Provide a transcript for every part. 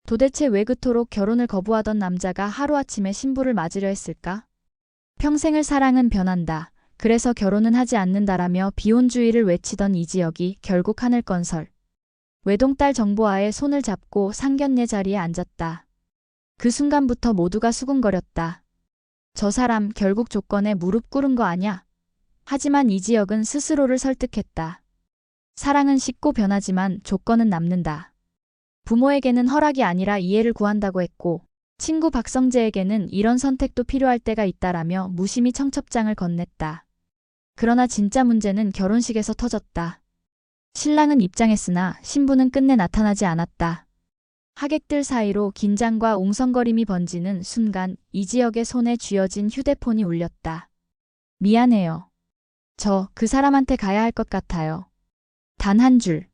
도대체 왜 그토록 결혼을 거부하던 남자가 하루아침에 신부를 맞으려 했을까? 평생을 사랑은 변한다. 그래서 결혼은 하지 않는다라며 비혼주의를 외치던 이지혁이 결국 하늘건설 외동딸 정보아의 손을 잡고 상견례 자리에 앉았다. 그 순간부터 모두가 수군거렸다. 저 사람 결국 조건에 무릎 꿇은 거 아냐? 하지만 이지혁은 스스로를 설득했다. 사랑은 식고 변하지만 조건은 남는다. 부모에게는 허락이 아니라 이해를 구한다고 했고 친구 박성재에게는 이런 선택도 필요할 때가 있다라며 무심히 청첩장을 건넸다. 그러나 진짜 문제는 결혼식에서 터졌다. 신랑은 입장했으나 신부는 끝내 나타나지 않았다. 하객들 사이로 긴장과 웅성거림이 번지는 순간 이지혁의 손에 쥐어진 휴대폰이 울렸다. 미안해요. 저 그 사람한테 가야 할 것 같아요. 단 한 줄.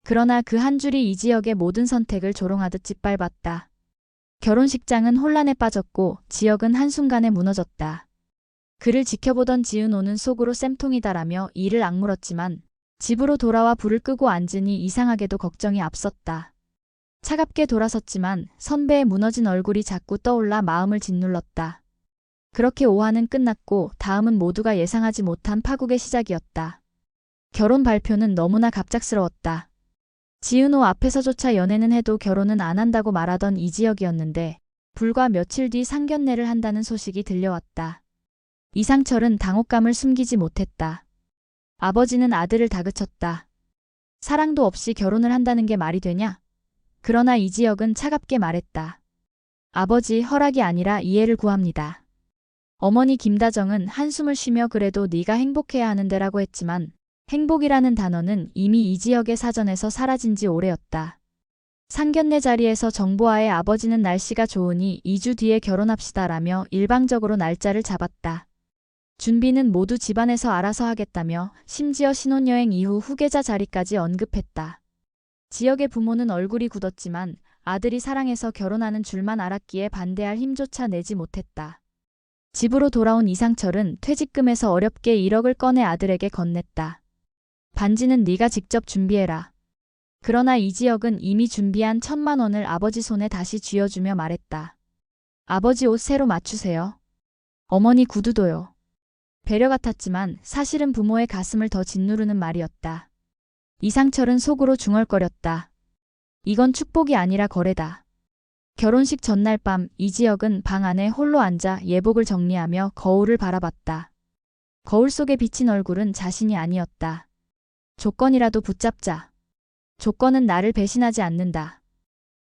그러나 그 한 줄이 이지혁의 모든 선택을 조롱하듯 짓밟았다. 결혼식장은 혼란에 빠졌고 지혁은 한순간에 무너졌다. 그를 지켜보던 지은호는 속으로 쌤통이다라며 이를 악물었지만 집으로 돌아와 불을 끄고 앉으니 이상하게도 걱정이 앞섰다. 차갑게 돌아섰지만 선배의 무너진 얼굴이 자꾸 떠올라 마음을 짓눌렀다. 그렇게 오화는 끝났고 다음은 모두가 예상하지 못한 파국의 시작이었다. 결혼 발표는 너무나 갑작스러웠다. 지은호 앞에서조차 연애는 해도 결혼은 안 한다고 말하던 이지혁이었는데 불과 며칠 뒤 상견례를 한다는 소식이 들려왔다. 이상철은 당혹감을 숨기지 못했다. 아버지는 아들을 다그쳤다. 사랑도 없이 결혼을 한다는 게 말이 되냐? 그러나 이지혁은 차갑게 말했다. 아버지 허락이 아니라 이해를 구합니다. 어머니 김다정은 한숨을 쉬며 그래도 네가 행복해야 하는데라고 했지만 행복이라는 단어는 이미 이지혁의 사전에서 사라진 지 오래였다. 상견례 자리에서 정보아의 아버지는 날씨가 좋으니 2주 뒤에 결혼합시다라며 일방적으로 날짜를 잡았다. 준비는 모두 집안에서 알아서 하겠다며 심지어 신혼여행 이후 후계자 자리까지 언급했다. 지혁의 부모는 얼굴이 굳었지만 아들이 사랑해서 결혼하는 줄만 알았기에 반대할 힘조차 내지 못했다. 집으로 돌아온 이상철은 퇴직금에서 어렵게 1억을 꺼내 아들에게 건넸다. 반지는 네가 직접 준비해라. 그러나 이지혁은 이미 준비한 1,000만 원을 아버지 손에 다시 쥐어주며 말했다. 아버지 옷 새로 맞추세요. 어머니 구두도요. 배려 같았지만 사실은 부모의 가슴을 더 짓누르는 말이었다. 이상철은 속으로 중얼거렸다. 이건 축복이 아니라 거래다. 결혼식 전날 밤 이지혁은 방 안에 홀로 앉아 예복을 정리하며 거울을 바라봤다. 거울 속에 비친 얼굴은 자신이 아니었다. 조건이라도 붙잡자. 조건은 나를 배신하지 않는다.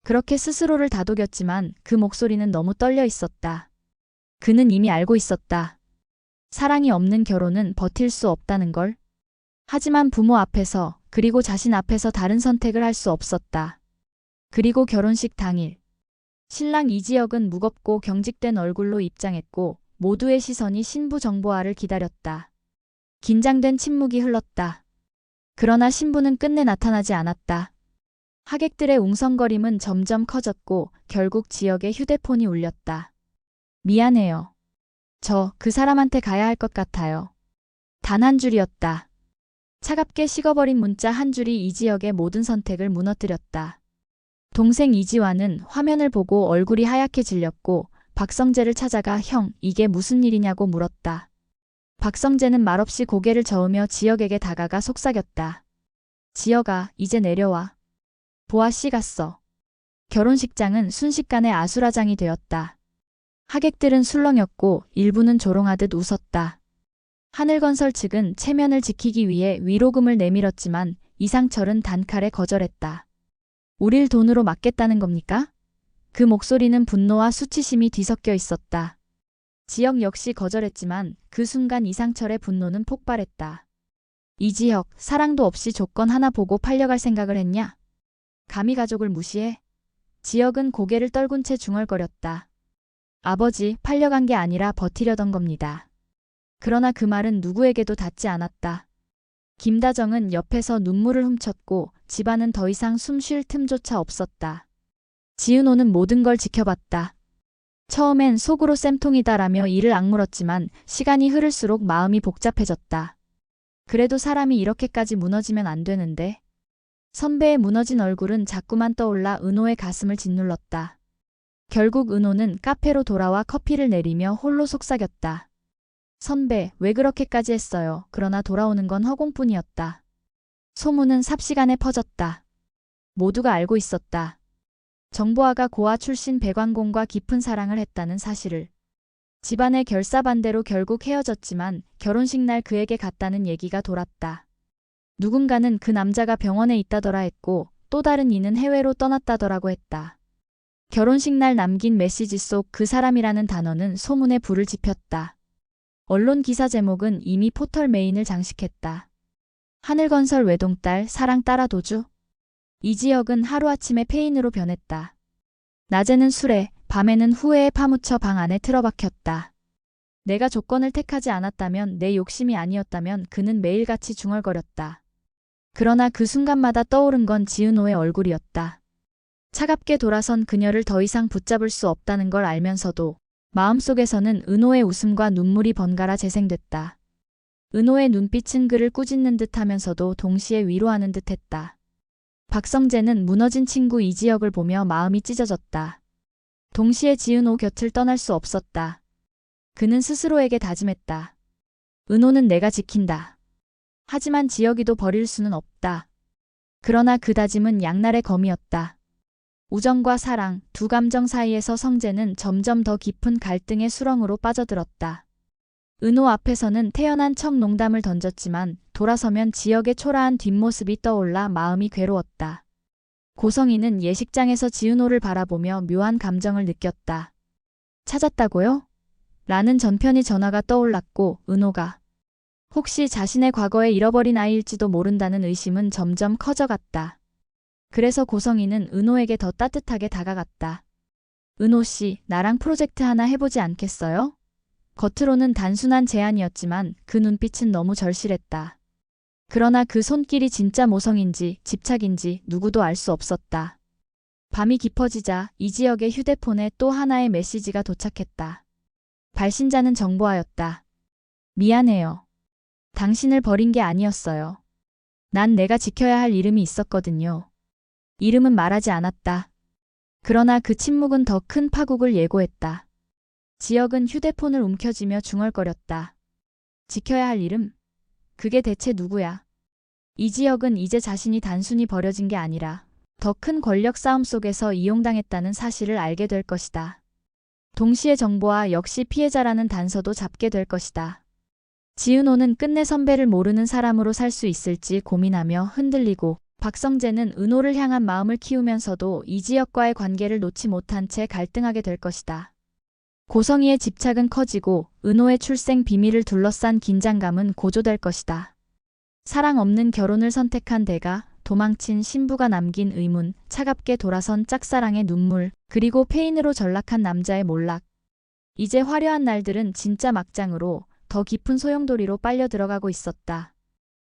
그렇게 스스로를 다독였지만 그 목소리는 너무 떨려 있었다. 그는 이미 알고 있었다. 사랑이 없는 결혼은 버틸 수 없다는 걸. 하지만 부모 앞에서 그리고 자신 앞에서 다른 선택을 할 수 없었다. 그리고 결혼식 당일. 신랑 이지혁은 무겁고 경직된 얼굴로 입장했고 모두의 시선이 신부 정보아를 기다렸다. 긴장된 침묵이 흘렀다. 그러나 신부는 끝내 나타나지 않았다. 하객들의 웅성거림은 점점 커졌고 결국 지혁의 휴대폰이 울렸다. 미안해요. 저 그 사람한테 가야 할 것 같아요. 단 한 줄이었다. 차갑게 식어버린 문자 한 줄이 이지혁의 모든 선택을 무너뜨렸다. 동생 이지환은 화면을 보고 얼굴이 하얗게 질렸고 박성재를 찾아가 형, 이게 무슨 일이냐고 물었다. 박성재는 말없이 고개를 저으며 지혁에게 다가가 속삭였다. 지혁아, 이제 내려와. 보아 씨 갔어. 결혼식장은 순식간에 아수라장이 되었다. 하객들은 술렁였고 일부는 조롱하듯 웃었다. 하늘건설 측은 체면을 지키기 위해 위로금을 내밀었지만 이상철은 단칼에 거절했다. 우릴 돈으로 맡겠다는 겁니까? 그 목소리는 분노와 수치심이 뒤섞여 있었다. 지혁 역시 거절했지만 그 순간 이상철의 분노는 폭발했다. 이지혁, 사랑도 없이 조건 하나 보고 팔려갈 생각을 했냐? 감히 가족을 무시해? 지혁은 고개를 떨군 채 중얼거렸다. 아버지, 팔려간 게 아니라 버티려던 겁니다. 그러나 그 말은 누구에게도 닿지 않았다. 김다정은 옆에서 눈물을 훔쳤고 집안은 더 이상 숨 쉴 틈조차 없었다. 지은호는 모든 걸 지켜봤다. 처음엔 속으로 쌤통이다라며 이를 악물었지만 시간이 흐를수록 마음이 복잡해졌다. 그래도 사람이 이렇게까지 무너지면 안 되는데. 선배의 무너진 얼굴은 자꾸만 떠올라 은호의 가슴을 짓눌렀다. 결국 은호는 카페로 돌아와 커피를 내리며 홀로 속삭였다. 선배, 왜 그렇게까지 했어요? 그러나 돌아오는 건 허공뿐이었다. 소문은 삽시간에 퍼졌다. 모두가 알고 있었다. 정보아가 고아 출신 백왕공과 깊은 사랑을 했다는 사실을. 집안의 결사반대로 결국 헤어졌지만 결혼식 날 그에게 갔다는 얘기가 돌았다. 누군가는 그 남자가 병원에 있다더라 했고 또 다른 이는 해외로 떠났다더라고 했다. 결혼식 날 남긴 메시지 속 그 사람이라는 단어는 소문에 불을 지폈다. 언론 기사 제목은 이미 포털 메인을 장식했다. 하늘건설 외동딸 사랑 따라 도주? 이지혁은 하루아침에 폐인으로 변했다. 낮에는 술에, 밤에는 후회에 파묻혀 방 안에 틀어박혔다. 내가 조건을 택하지 않았다면, 내 욕심이 아니었다면 그는 매일같이 중얼거렸다. 그러나 그 순간마다 떠오른 건 지은호의 얼굴이었다. 차갑게 돌아선 그녀를 더 이상 붙잡을 수 없다는 걸 알면서도 마음속에서는 은호의 웃음과 눈물이 번갈아 재생됐다. 은호의 눈빛은 그를 꾸짖는 듯 하면서도 동시에 위로하는 듯 했다. 박성재는 무너진 친구 이지혁을 보며 마음이 찢어졌다. 동시에 지은호 곁을 떠날 수 없었다. 그는 스스로에게 다짐했다. 은호는 내가 지킨다. 하지만 지혁이도 버릴 수는 없다. 그러나 그 다짐은 양날의 검이었다. 우정과 사랑, 두 감정 사이에서 성재는 점점 더 깊은 갈등의 수렁으로 빠져들었다. 은호 앞에서는 태연한 척 농담을 던졌지만 돌아서면 지역의 초라한 뒷모습이 떠올라 마음이 괴로웠다. 고성이는 예식장에서 지은호를 바라보며 묘한 감정을 느꼈다. 찾았다고요? 라는 전편의 전화가 떠올랐고 은호가 혹시 자신의 과거에 잃어버린 아이일지도 모른다는 의심은 점점 커져갔다. 그래서 고성이는 은호에게 더 따뜻하게 다가갔다. 은호 씨, 나랑 프로젝트 하나 해보지 않겠어요? 겉으로는 단순한 제안이었지만 그 눈빛은 너무 절실했다. 그러나 그 손길이 진짜 모성인지 집착인지 누구도 알 수 없었다. 밤이 깊어지자 이지혁의 휴대폰에 또 하나의 메시지가 도착했다. 발신자는 정보아였다. 미안해요. 당신을 버린 게 아니었어요. 난 내가 지켜야 할 이름이 있었거든요. 이름은 말하지 않았다. 그러나 그 침묵은 더 큰 파국을 예고했다. 지혁은 휴대폰을 움켜쥐며 중얼거렸다. 지켜야 할 이름? 그게 대체 누구야? 이지혁은 이제 자신이 단순히 버려진 게 아니라 더 큰 권력 싸움 속에서 이용당했다는 사실을 알게 될 것이다. 동시에 정보아 역시 피해자라는 단서도 잡게 될 것이다. 지은호는 끝내 선배를 모르는 사람으로 살 수 있을지 고민하며 흔들리고 박성재는 은호를 향한 마음을 키우면서도 이지혁과의 관계를 놓지 못한 채 갈등하게 될 것이다. 고성이의 집착은 커지고 은호의 출생 비밀을 둘러싼 긴장감은 고조될 것이다. 사랑 없는 결혼을 선택한 대가, 도망친 신부가 남긴 의문, 차갑게 돌아선 짝사랑의 눈물, 그리고 폐인으로 전락한 남자의 몰락. 이제 화려한 날들은 진짜 막장으로 더 깊은 소용돌이로 빨려 들어가고 있었다.